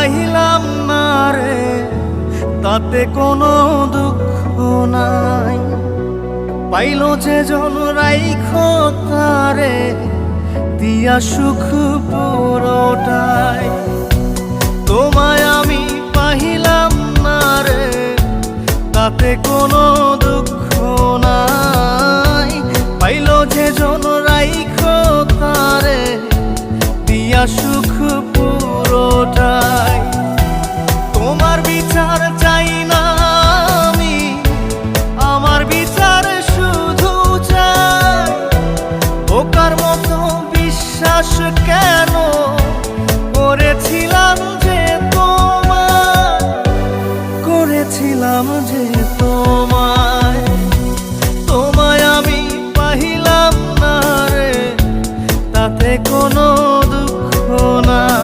পাইলাম না রে, তাতে কোনো দুঃখ নাই। পাইল যে জন রাইখো তারে, দিয়া সুখ পুরোটাই। তোমায় আমি পাইলাম না রে, তাতে কোনো দুঃখ নাই। পাইল যে জন রাইখো তারে, দিয়া সুখ পুরোটাই।